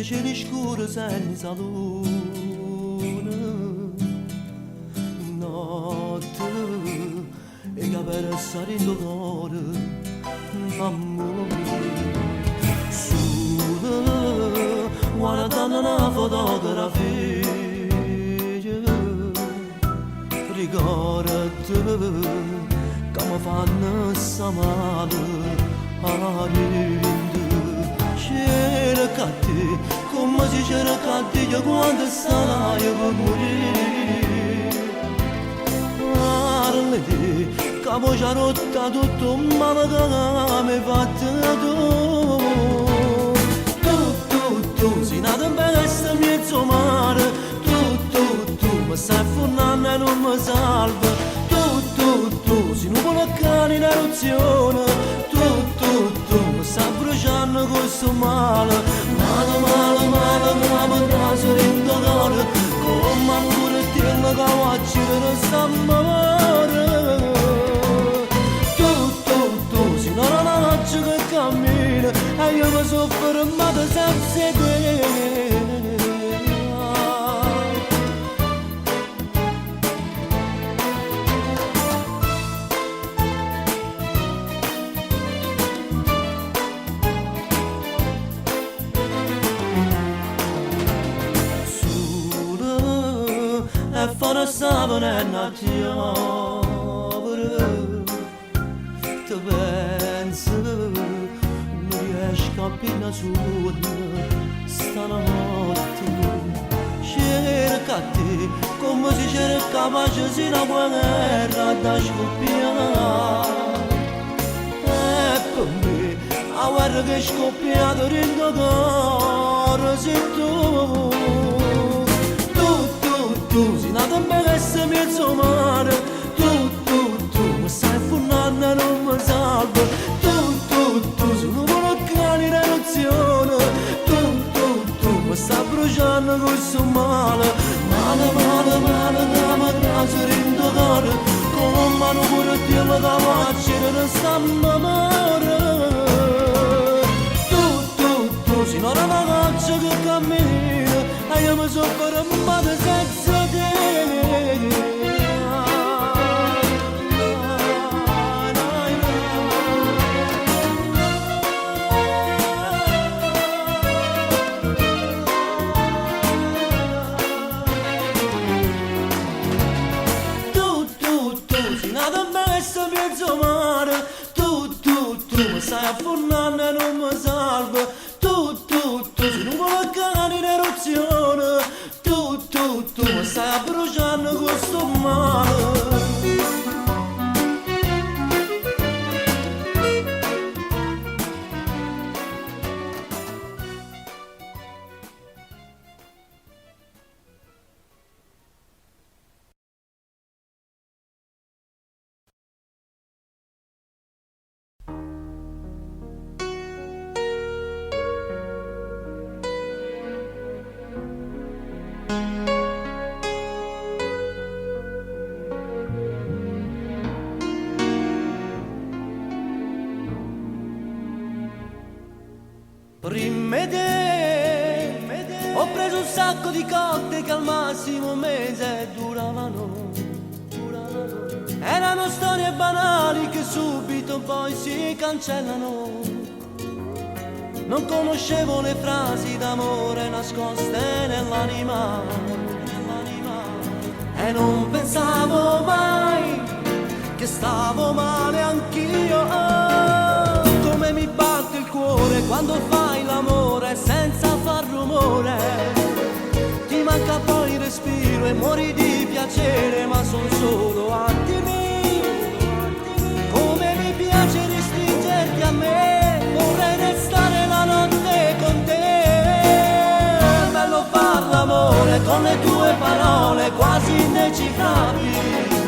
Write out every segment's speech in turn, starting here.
cieli scuri senza luna, notte e capire stare in cuore, amore, sole, guardando una fotografia, ricordati che mi fanno sta male a niente. Cerca te, come si cerca te quando sarai per morire. Parli che voce rotta tutto male che mi hai fatto tu sei nato in questo mezzo mare, tu mi stai affondando e non mi salva, tu sei nuvolo cane in eruzione, tu mi stai bruciando questo male, male, come naso in dolore, come pure te che faccio non sta amore. Tu sei una noce che cammina e io mi sono fermato senza te. E fare savane e nattiavere, ti penso, non riesco a pigliare sonno, stanotte, cerca te, come si cerca pace se la guerra da scoppiare, e per me, la guerra che è scoppiata dentro cuore sei tu sei nato in questo mezzo mare, tu mi stai affondando e non mi salva, tu sei un vulcano in eruzione, tu mi stai bruciando questo male, come naso in dolore, come mano pure te che faccio non sta amore. Tu sei una ragazza che cammina e io mi sono fermato senza te. Tu sei nato in questo mezzo mare, tu mi stai affondando e non mi salva, tu sei un vulcano in eruzione, tu mi stai bruciando questo male. Prima te ho preso un sacco di cotte che al massimo un mese duravano. Erano storie banali che subito poi si cancellano. Non conoscevo le frasi d'amore nascoste nell'anima e non pensavo mai che stavo male anch'io. Come mi batte il cuore quando fai l'amore senza far rumore, ti manca poi il respiro e muori di piacere, ma son solo attimi. Come mi piace restringerti a me, vorrei restare la notte con te. È bello far l'amore con le tue parole quasi indecifrabili.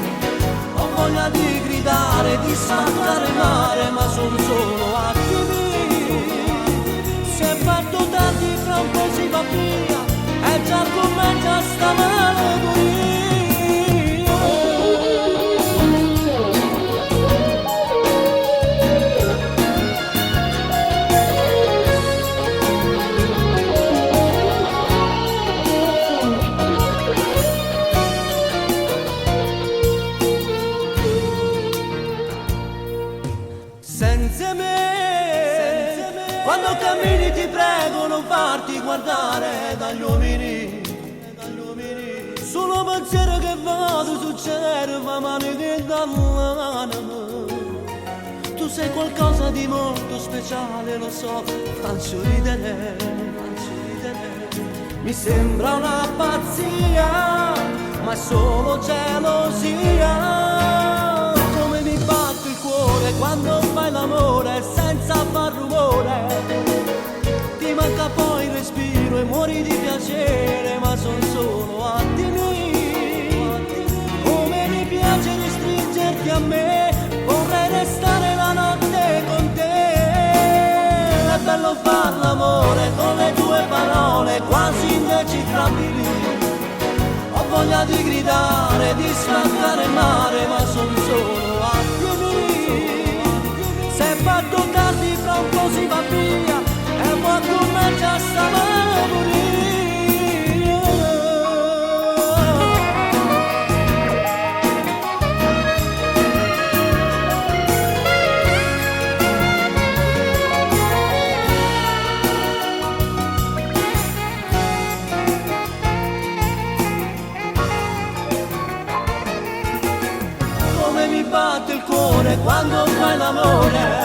Ho voglia di gridare, di saltare il mare, ma son solo attimi. Se parto tardi fra un po' si va via, e già comincia sta malinconia. cammini ti prego non farti guardare dagli uomini. Solo pensiero che vado succede fa male che dall'anima. Tu sei qualcosa di molto speciale, lo so, faccio ridere. Mi sembra una pazzia, ma è solo gelosia. Come mi batte il cuore quando fai l'amore senza far rumore. Ti manca poi il respiro e muori di piacere, ma son solo attimi. Come mi piace restringerti a me, vorrei restare la notte con te. È bello far l'amore con le tue parole quasi indecifrabili. Ho voglia di gridare, di scattare il mare, ma son solo attimi. Se va a toccarti fra un po' si va via, e poi come già stava a morire. Come mi batte il cuore quando fai l'amore.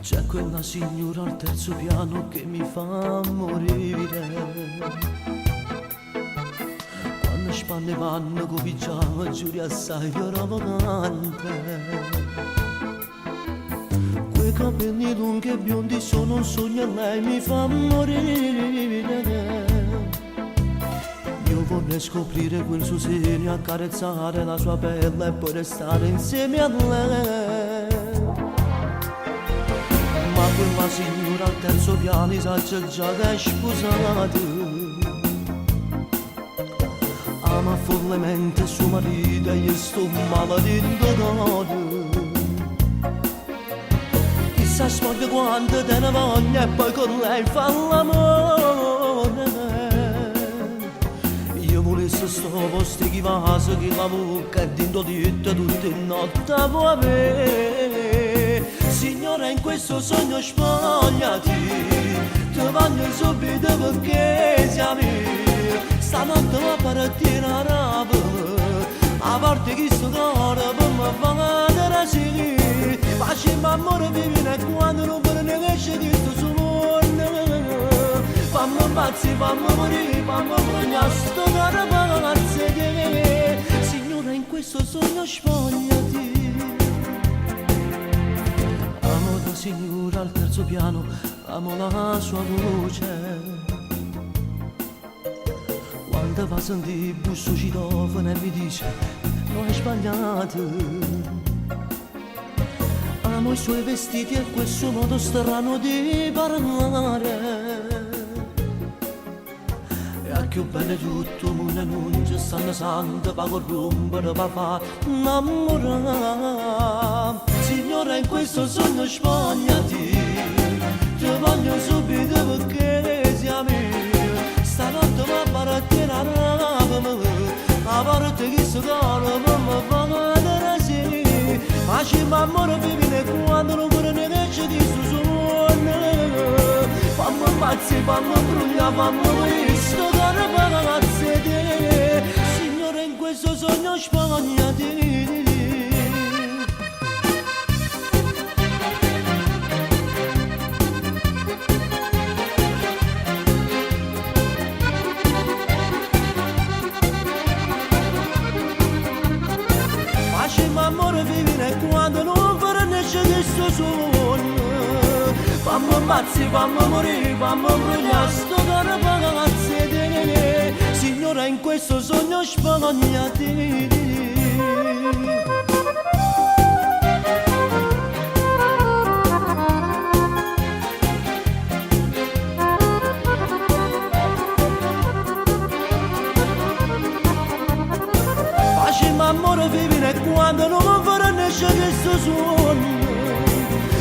C'è quella signora al terzo piano che mi fa morire. Quando spanne vanno cominciava giuri assai provocante. Quei capelli lunghi e biondi sono un sogno e lei mi fa morire. Io vorrei scoprire quel suo seno, accarezzare la sua pelle e poi restare insieme a lei. Ma quella signora al terzo piano sa già che è sposata. Ama follemente suo marito e io sto maledetto d'odio. Chissà spoglia quando te ne voglia e poi con lei fa l'amore. Io volessi sto posto che vaso che la bocca e dentro tutta notte può avere. Signora in questo sogno spogliati, ti voglio subito perché siamo io. Stanotte va a partire a rapa, a parte che sto cuore per me fa vedere sì. Facciamo amore vivere quando non vuole ne esce di sto suono. Fammi pazzi, fammi morire, fammi prendere sto cuore pazzi che. Signora in questo sogno spogliati. Signora al terzo piano, amo la sua voce. Quando va a sentire il busto citofono e mi dice non hai sbagliato. Amo i suoi vestiti e quel suo modo strano di parlare. E a che bene tutto mondo non ci stanno santo pa corrompere, pa fa innamorare. Signora in questo sogno spogliati, ti voglio subito perché siamo io. Stanotte va a partire a rapa, a parte che sto cuore per me fa vedere sì. Facciamo amore vivere quando non vuole ne esce di sto suono. Fammi pazzi, fammi brugliare, fammi morire, sto cuore pazzi te. Signora in questo sogno spogliati. Amore vivere quando non vorrei nesce di sto sogno. Fammi ammazzi, fammi morire, fammi bruciare sto cuore pazzo di te. Signora, in questo sogno spagnati. Amore vive quando non mi farà nascere questo sogno.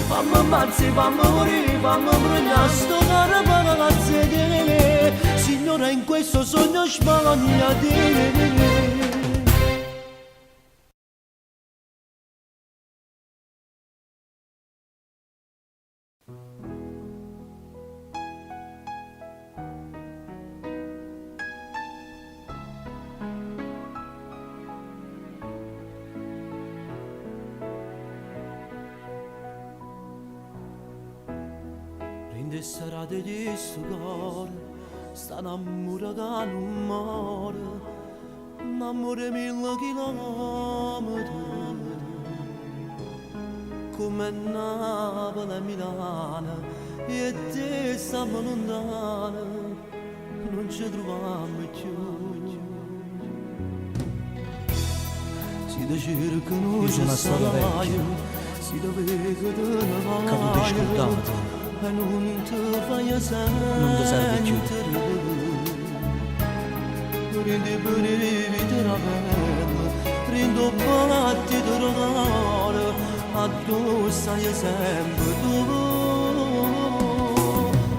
Fammi ammazzi, fammi morire, fammi bruciare sto cuore pazzo di te. Signora, in questo sogno spagnati. Le serate di sto cuore sta innamorata che non muore, un amore 1000 chilometri, come Napoli e Milano, e te stiamo lontano, non ci troviamo più. Si te cercano c'è salario, si te vedono che tu ti scordato. Non ti fai sentire, non ti serve più. Rindi benevi della pelle, rindo palatti di regalo, addosso sei sempre tu.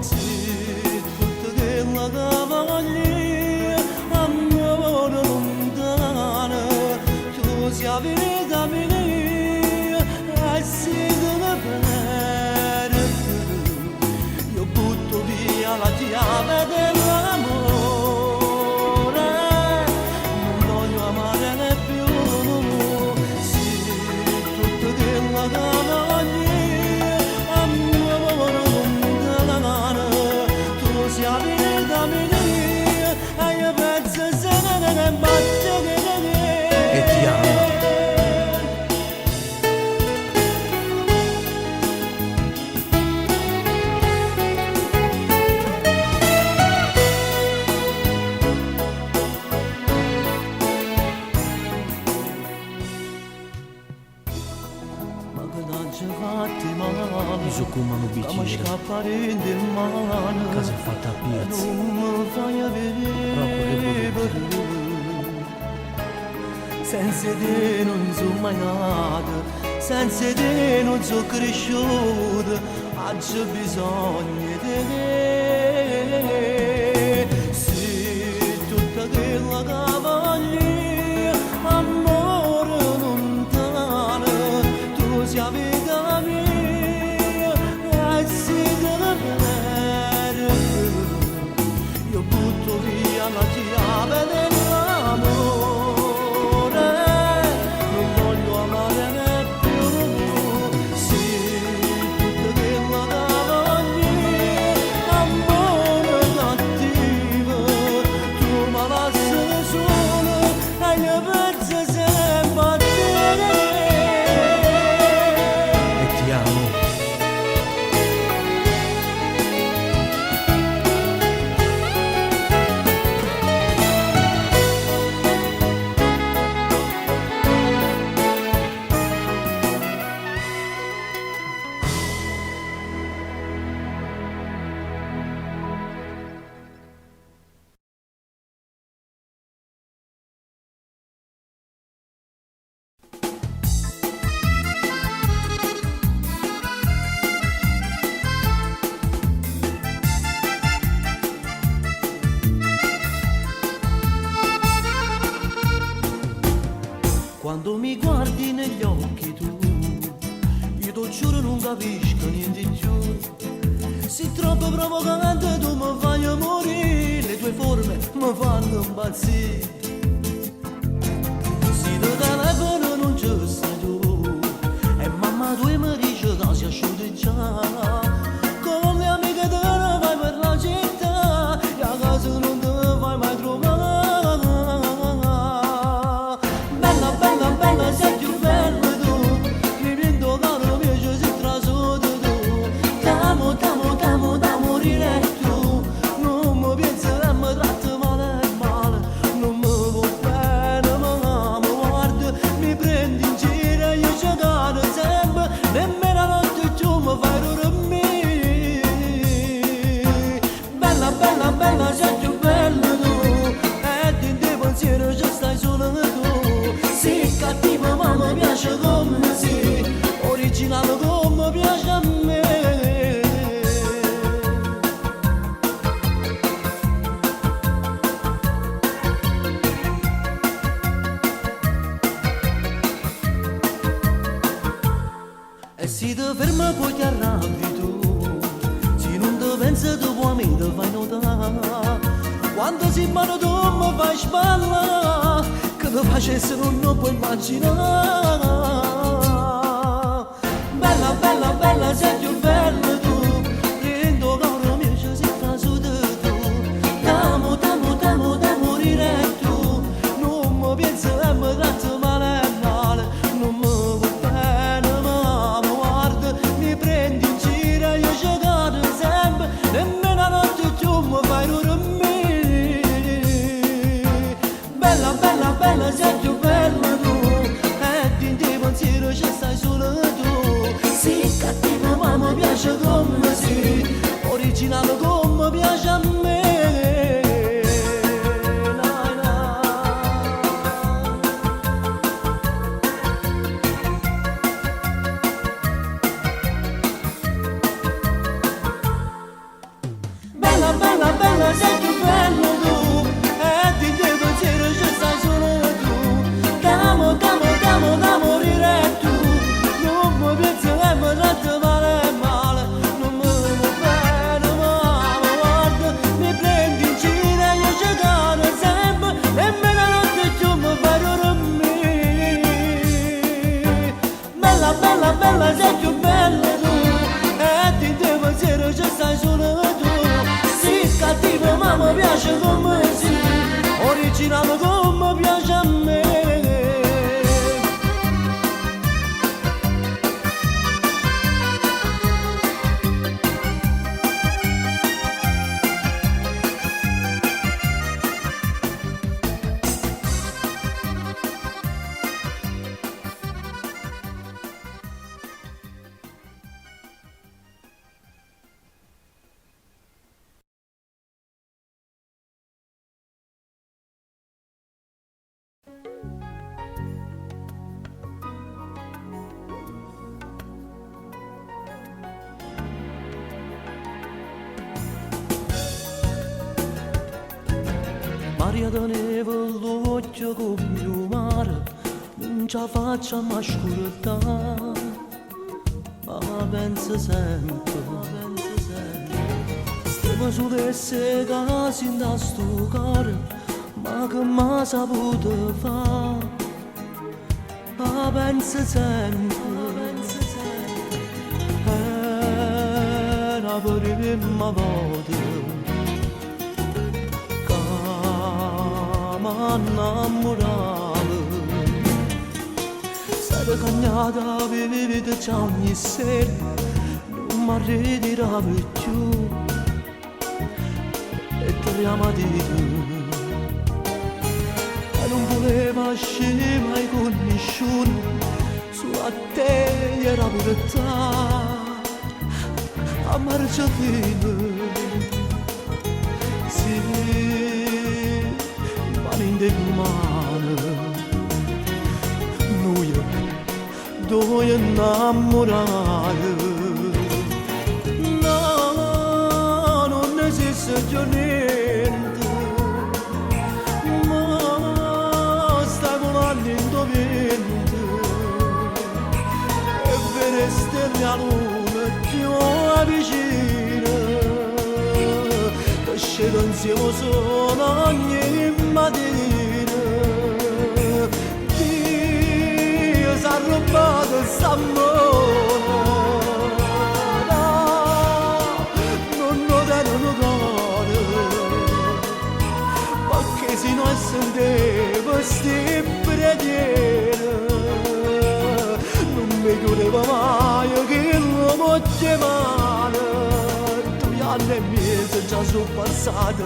Se tutta quella cavaglia, amore lontano, tu sia venuta mia, e si deve bene. Butto via la chiave dell'amore, non voglio amare più. Sì, tutta quella cavaglia, amore lontano, tu sia venuta mia, e io penso se ne batte che E ti amo. Mi soccomano come bicchiere, scappare in mano, che si è fatta a piazza. non mi fai vedere. Senza te non sono mai nato, senza te non sono cresciuto, oggi ho bisogno di te. Se tutta quella cavaglia, amore lontano, tu sia vita mia, e si deve bene. Io butto via la chiave dell'amore, non voglio amare più. Sì, tutta quella cavaglia, amore cattivo, tu mi lasci solo e io penso sempre a te. E ti amo. Quando mi guardi negli occhi tu, io ti giuro non capisco niente più. Sei troppo provocante, tu mi fai morire, le tue forme mi fanno impazzire. Se ti telefono non ci sei tu, e mamma tu mi dice che si asciuga già. Con le amiche te ne vai per la città, e a casa non ti fai mai trovare. Bella, sei più bella tu, mi prendo caro mio, ci si trasuto tu. T'amo, Si ti ferma poi ti arrabbi tu, se non ti pensi tu puoi mi ti fai notare. Quando si mano tu mi fai sballare, che ti facessi non puoi immaginare. Bella, bella, bella, sei più bella tu, rendo caro mio ci si fa su di tu. T'amo, t'amo, t'amo da morire tu, non mi pensi e mi tratti male male. Non mi vuoi bene ma mi guarda, mi prendi in giro, io ci cado sempre, nemmeno la notte tu mi fai dormire. Bella, bella, bella, sei più bella tu, e in te pensiero ci stai solo tu. Sì, cattivo ma mi piace come sei, originale come piace a me. La, la. Bella, bella, bella, sei più bella tu, e in te pensiero ci stai solo tu. T'amo, t'amo, t'amo da morire tu, non mi pensi e mi tratti male male. Non mi vuoi bene ma mi guarda, mi prendi in giro e io ci cado sempre, nemmeno la notte tu mi fai dormire. Bella, bella, bella, sei più bella tu, e in te pensiero ci stai solo tu. Sì, cattivo ma mi piace come sei, originale come piace a me. Maria da neve, l'occhio come il mare, non ce la faccia mai scurtare, ma pensa sempre, stiamo sulle case in sto cuore, ma che mai saputo fare, ma pensa sempre, è la prima volta. Innamorata, sei cagnata vivere già ogni sera, non mi ritirava più e torniamo di tu. E non voleva uscire mai con nessuno, su a te era pure a marciapino. In de mano noi due innamorati, no, non esiste più niente, ma stai volando in dovente e vede stelle a luna più vicina, che scedono insieme sono ogni mattina. Dio s'ha rubato st'amore, non lo tengono cuore, perché se non sentevo sti preghiere, non mi chiudeva mai che lo moglie male. 2 anni e mezzo già sono passati,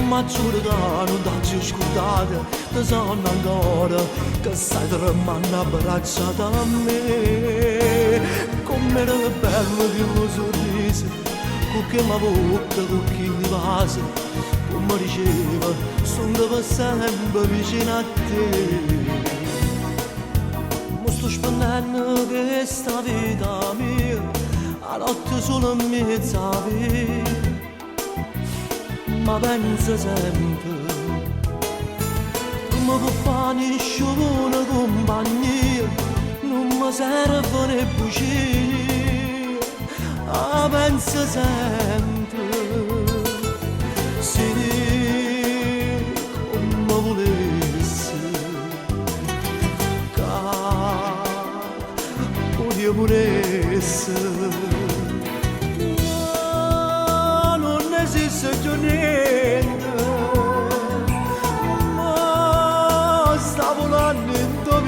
ma giuro che non t'ho scordato, ti sono ancora, che stai tremando abbracciata a me. Com'era bello il tuo sorriso, con che mi bocca, con che mi vase, come mi diceva, sono per sempre vicino a te. Mi sto spendendo questa vita mia, a notte solo in mezzo a via, ma penso sempre, come può fare nessuno compagnia, non mi serve ne bugie. pensa sempre se come volesse che podia puresse ma non esiste più niente ma sta volando in vento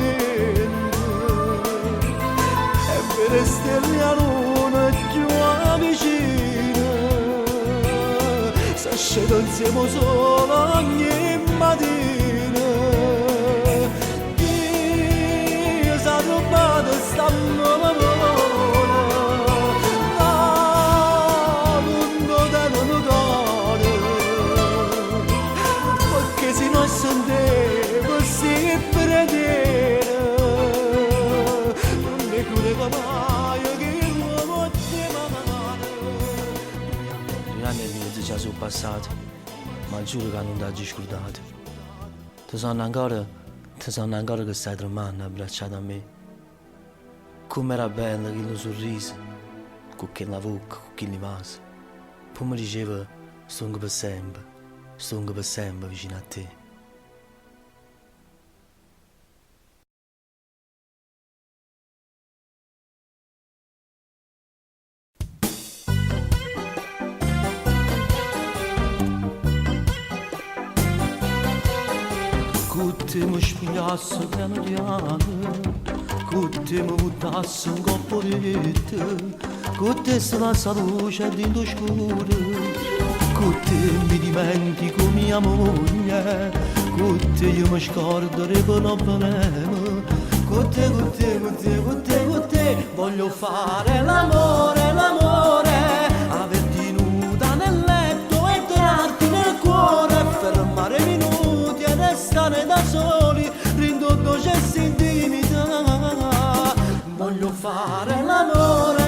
e per le stelle a luna più vicina se scedo insieme solo ogni mattina Dio si è rubato sta amore la lungo da non cuore perché se non sentevo si perdere non mi credeva mai che l'uomo ti amava 2 anni e mezzo già sono passati, ma giuro che non ti scordate. Ti sanno ancora che stai tremando abbracciato a me. Com'era bello quello sorriso, con quella bocca, con quelle mani. Poi mi diceva, sto per sempre vicino a te. Con te mi spigliasse piano piano, con te mi buttasse un coppo di te, con te se la luce dentro scuro, con te mi dimentico mia moglie, con te io mi scordo per non venire, con te voglio fare l'amore, averti nuda nel letto e entrarti nel cuore, fermare minuti e restare da soli, ridotto gesti intimità. Voglio fare l'amore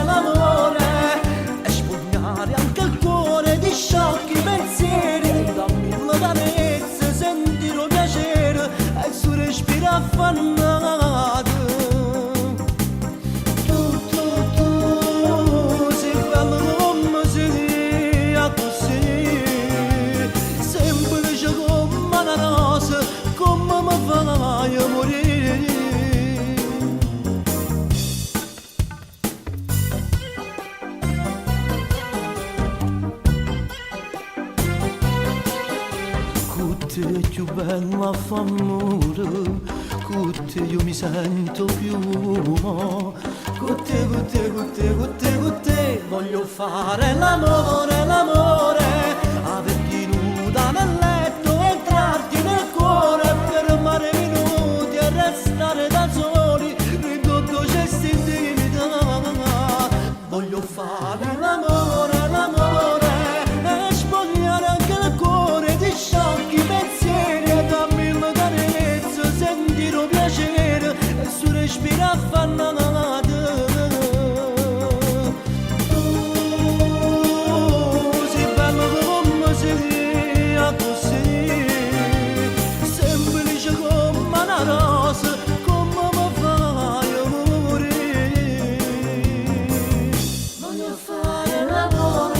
e spugnare anche il cuore di sciocchi pensieri, dammi la carezza, sentire piacere e il suo respiro affannato. Tu sei bello come sei così, semplice come una rosa, come mi fai morire. Con te è più bella fa amore, con te io mi sento più uomo, con te voglio fare l'amore, averti nuda nel letto, entrarti nel cuore, fermare minuti e restare da soli, ridotto gesti intimità. Voglio fare l'amore e spogliare anche il cuore di sciocchi pensieri e dammi la carezza, sentire piacere e il suo respiro affannato. Tu sei bello come sei così, semplice come una rosa, come mi fai morire. Voglio fare l'amore.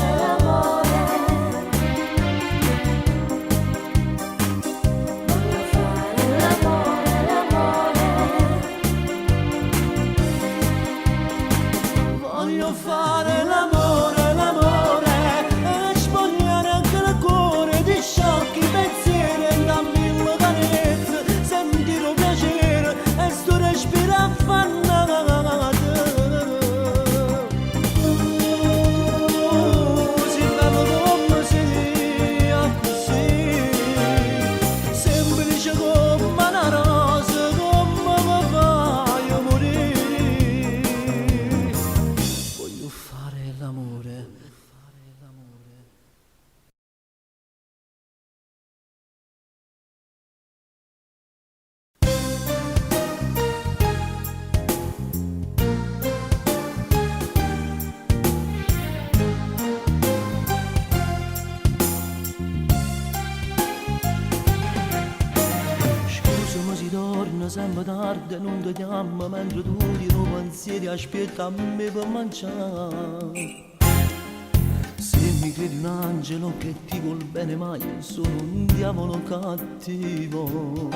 Voglio fare l'amore e spogliare anche il cuore di sciocchi pensieri e dammi la carezza, sentire piacere e sto respiro affannato. Sei bello come sei così, semplice come una rosa, come mi fai morire. Voglio fare l'amore. Scusami si torna sempre tardi e non ti chiamo mentre tu di nuovo pensieri aspetti a me per mangiare. mi credi un angelo che ti vuol bene, ma io sono un diavolo cattivo.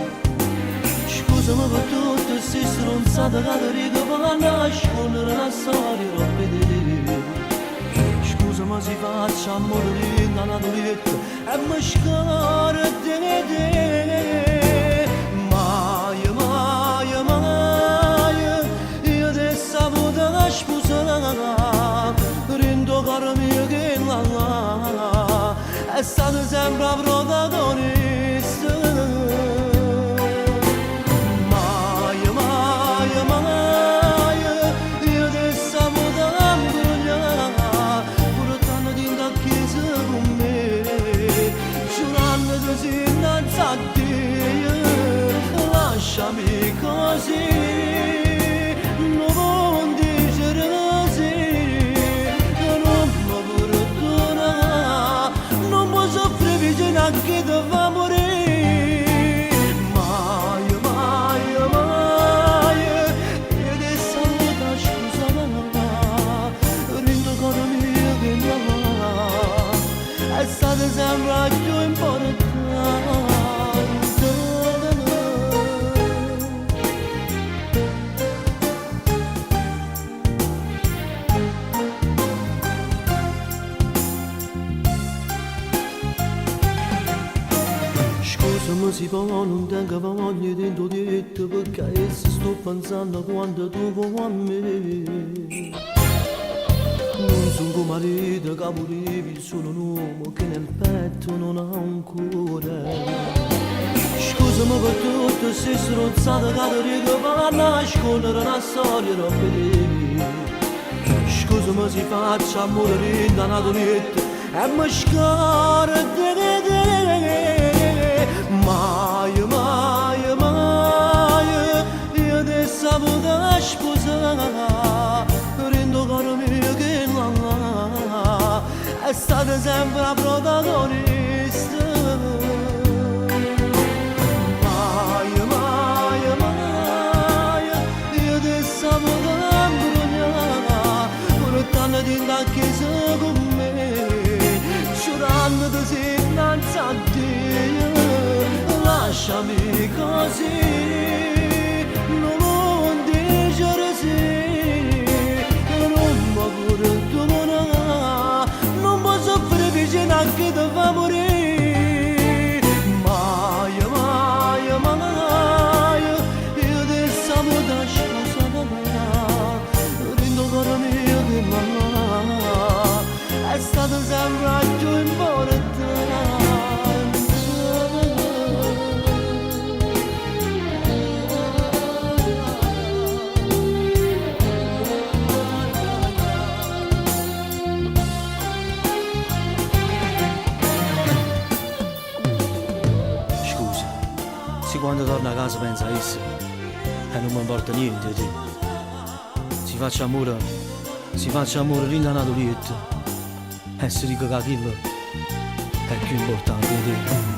Scusami per tutto se stronzata che ti dico per nascondere la storia troppo di te. Scusami se faccio amore di una naturetta e mi scordo di te. Mai, mai, mai io ti saputo sposare, rendo caro mio che là è stato sempre protagonista. Mai, mai, mai io ti saputo ambroggiare, pure tanto di da chiesa con me, giurando di sì innanzi a Dio. Lasciami così, non dicere così, non mi perdona, non mi soffri vicino a chi ti fa morire. Mai, mai, mai io ti saluto scusa, rendo caro mio che là è stato sempre più importante. Scusami se poi non tengo voglia di detto, perché adesso sto pensando quando tu vuoi a me. Non sono come marito che volevi, sono un uomo che nel petto non ha un cuore. Scusami per tutto se stronzata che ti dico per nascondere una storia troppo di te. Scusami se faccio amore di una naturetta e mi scordo di te. Mai, mai, mai io ti saputo sposare, rendo caro mio che là è stata sempre protagonista. Mai, mai, mai io ti saputo imbrogliare, pure tanto di da chiesa con me, giurando di sì innanzi a Dio. Lasciami così, non dicere sì, non mi perdona, non posso soffrire vicino a chi ti fa morire. Mai, mai, mai io ti saputo scusa, rendo caro mio che là è stato sempre più importante. Quando torno a casa penso a essa e non mi importa niente di te. Si faccia amore rindannato lieto e si dica che quello è più importante di te.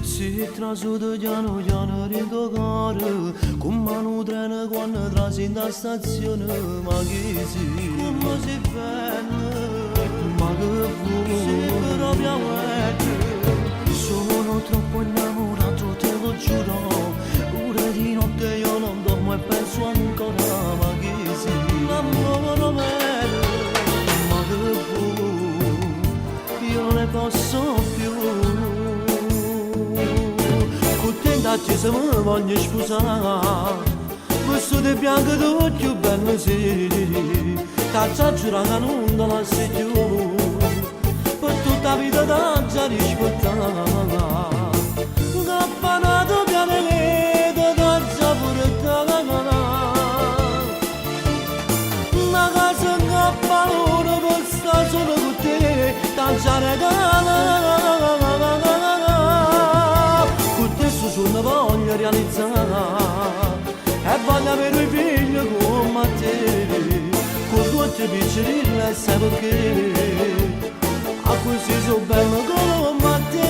Si trasuda piano piano rendo caro, come un treno quando trasi da stazione, ma che si, come si bene, ma che vuoi, si proprio vecchio, sono troppo innamorato, te lo giuro, pure di notte io non dormo e penso ancora, ma che si, l'amore vero, ma che vuoi, io non ne posso più. Contenta se mi voglio sposare, questo di bianco tu più bello sei, t'ha giurato che non te la sei più, per tutta la vita t'ha già rispettata, campanato pianeta t'ha già pure una casa in campano per stare solo con te, t'ha già regalato. te, con due piccerine sai perché, a così so bello come te.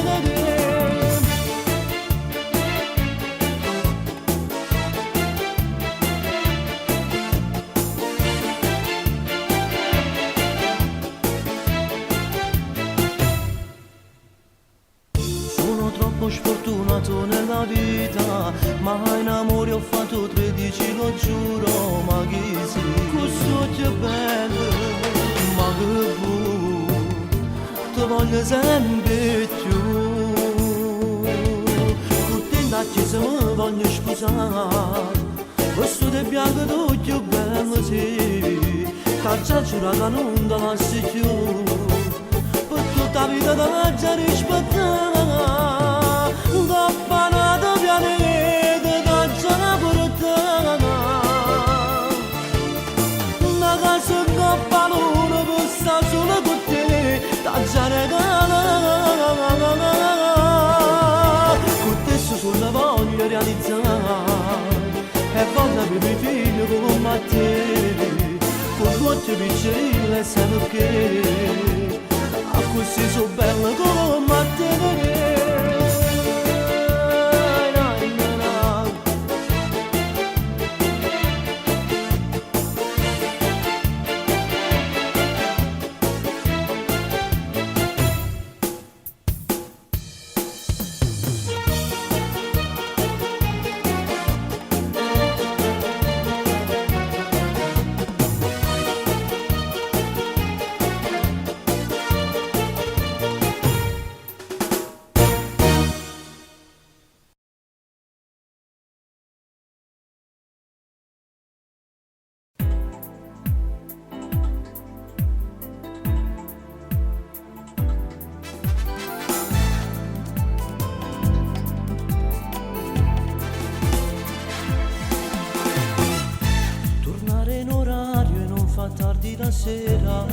Sono troppo sfortunato nella vita, ma in amore ho fatto 13, lo giuro, ma chi sei? Questo che bello, ma che vuoi, ti voglio sempre più. Tutti in chiesa mi voglio sposare, questo ti bianco tu più bello sei, che già giurato non te lasci più. Tutta vita da già rispettata, da panata pianeta, da già una portata. Una casa che palone per sta solo con te, da già regalata. Con te sulla voglio realizzare, e voglio per i miei figli come a te, con due piccine sai perché. Così so bella come te. Tardi la sera,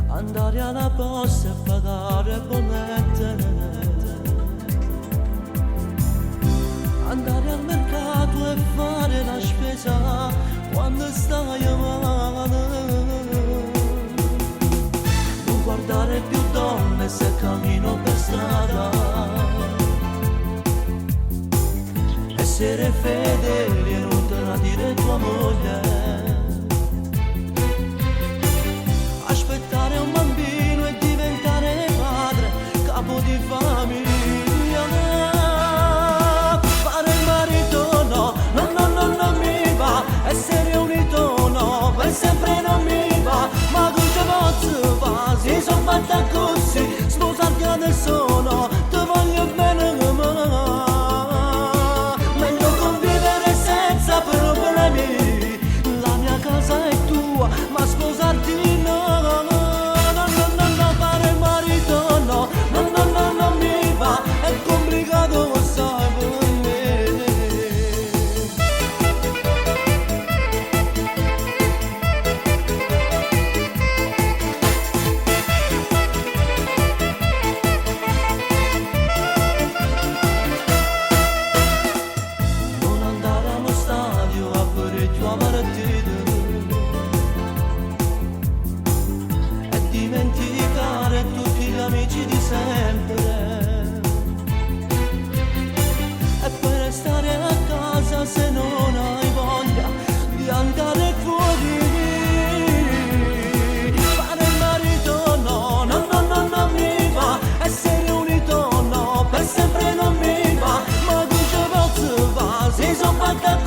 andare alla posta e pagare bollette, andare al mercato e fare la spesa quando stai male, non guardare più donne se cammino per strada, essere fedeli e non tradire tua moglie, aspettare un bambino e diventare padre, capo di famiglia, fare il marito no, no, no, no, non mi va, essere unito no, per sempre non mi va, ma tu ci posso fare, si sono fatta così, sposarti adesso no, ti voglio bene come la mia casa è tua, ma sposarti no, no, no, no, no, no, fare il marito no, no, no, no, non mi va, è complicato sai per me. Non andare allo stadio a vedere tua partita e dimenticare tutti gli amici di sempre e poi restare a casa se non hai voglia di andare fuori, fare il marito no, no, no, no, non mi va, essere unito no, per sempre non mi va, ma tu ci posso fare, si sono fatta